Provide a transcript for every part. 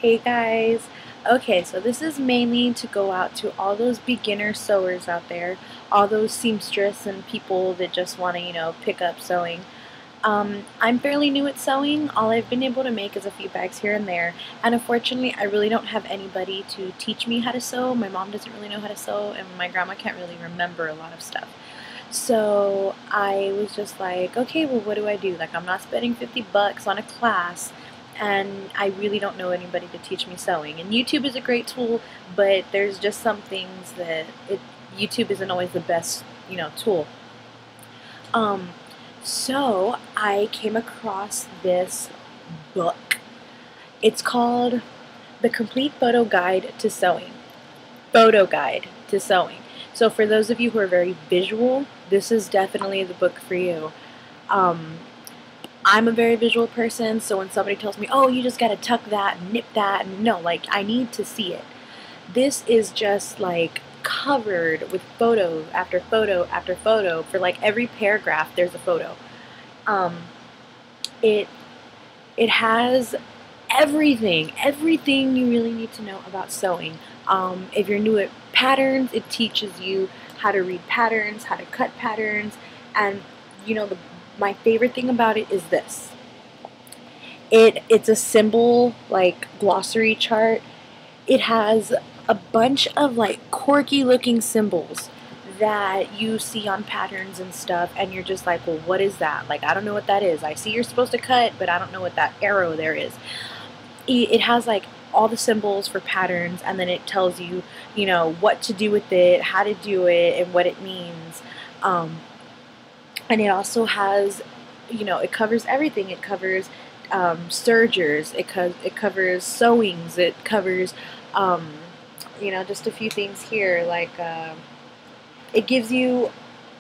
Hey guys! Okay, so this is mainly to go out to all those beginner sewers out there, all those seamstress and people that just want to, pick up sewing. I'm fairly new at sewing. All I've been able to make is a few bags here and there, and unfortunately, I really don't have anybody to teach me how to sew. My mom doesn't really know how to sew, and my grandma can't really remember a lot of stuff. So I was just like, okay, well, what do I do? Like, I'm not spending 50 bucks on a class, and I really don't know anybody to teach me sewing. And YouTube is a great tool, but there's just some things that YouTube isn't always the best, tool. Um, so I came across this book. It's called The Complete Photo Guide to Sewing. Photo Guide to Sewing. So for those of you who are very visual, this is definitely the book for you. Um, I'm a very visual person, so when somebody tells me, oh, you just gotta tuck that, nip that, no, like, I need to see it. This is just like covered with photo after photo after photo. For like every paragraph, there's a photo. Um, it it has everything you really need to know about sewing. If you're new at patterns, it teaches you how to read patterns, how to cut patterns, and my favorite thing about it is this. It's a symbol like glossary chart. It has a bunch of like quirky looking symbols that you see on patterns and stuff, and you're just like, well, what is that? Like, I don't know what that is. I see you're supposed to cut, but I don't know what that arrow there is. It has like all the symbols for patterns, and then it tells you, what to do with it, how to do it, and what it means. And it also has, it covers everything. It covers sergers, it covers sewings, it covers, just a few things here, like it gives you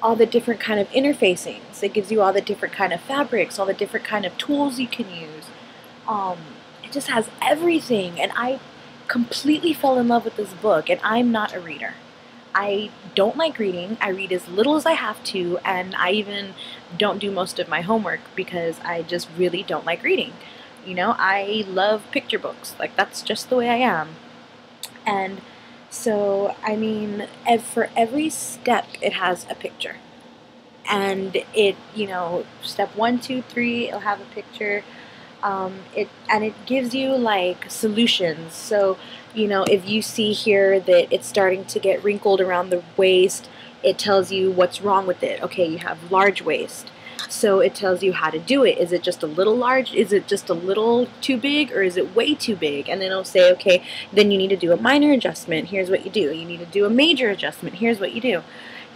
all the different kind of interfacings. It gives you all the different kind of fabrics, all the different kind of tools you can use. Um, it just has everything, and I completely fell in love with this book, and I'm not a reader. I don't like reading. I read as little as I have to, and I even don't do most of my homework because I just really don't like reading. I love picture books. Like, that's just the way I am. And so, I mean, for every step, it has a picture. And step one, two, three, it'll have a picture. It gives you like solutions. So, if you see here that it's starting to get wrinkled around the waist, it tells you what's wrong with it. Okay, you have large waist. So it tells you how to do it. Is it just a little large? Is it just a little too big? Or is it way too big? And then it'll say, okay, then you need to do a minor adjustment. Here's what you do. You need to do a major adjustment. Here's what you do.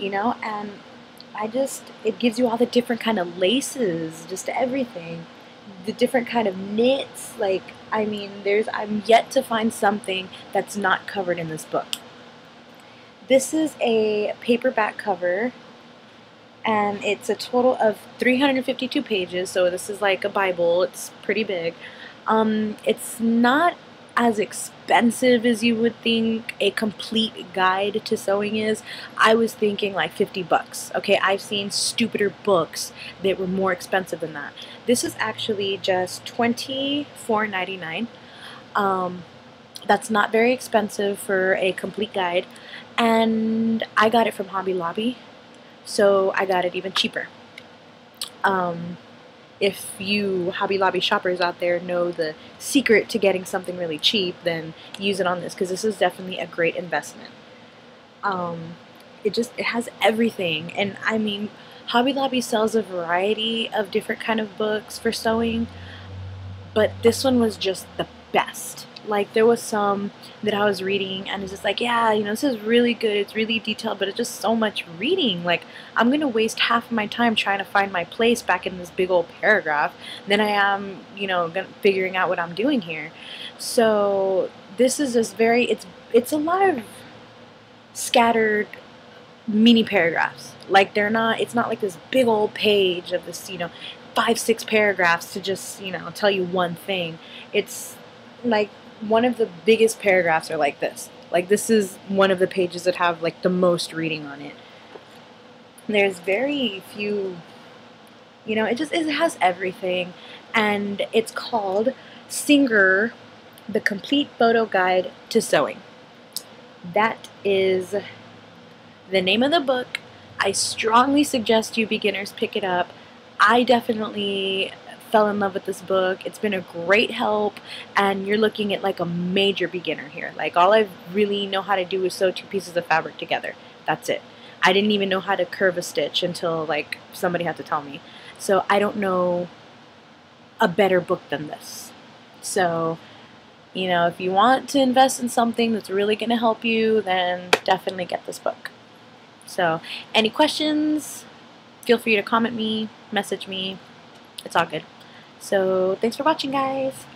And it gives you all the different kind of laces, just everything. The different kind of knits. Like, I mean, I'm yet to find something that's not covered in this book. This is a paperback cover, and it's a total of 352 pages, so this is like a Bible. It's pretty big. It's not as expensive as you would think a complete guide to sewing is. I was thinking like 50 bucks. Okay, I've seen stupider books that were more expensive than that. This is actually just $24.99. That's not very expensive for a complete guide, and I got it from Hobby Lobby, so I got it even cheaper. If you Hobby Lobby shoppers out there know the secret to getting something really cheap, then use it on this, because this is definitely a great investment. It has everything, and I mean, Hobby Lobby sells a variety of different kind of books for sewing, but this one was just the best. Like, there was some that I was reading, and it's just like, yeah, this is really good, it's really detailed, but it's just so much reading. Like, I'm gonna waste half of my time trying to find my place back in this big old paragraph than I am, figuring out what I'm doing here. So this is just it's a lot of scattered mini paragraphs. Like, it's not like this big old page of this, 5, 6 paragraphs to just, tell you one thing. It's like one of the biggest paragraphs are like this. Like, this is one of the pages that have like the most reading on it. There's very few, it has everything, and it's called Singer The Complete Photo Guide to Sewing. That is the name of the book. I strongly suggest you beginners pick it up. I definitely fell in love with this book. It's been a great help, and you're looking at like a major beginner here. Like, all I really know how to do is sew 2 pieces of fabric together. That's it. I didn't even know how to curve a stitch until like somebody had to tell me. So I don't know a better book than this. So, you know, if you want to invest in something that's really going to help you, then definitely get this book. So, any questions, feel free to comment me, message me. It's all good. So, thanks for watching, guys.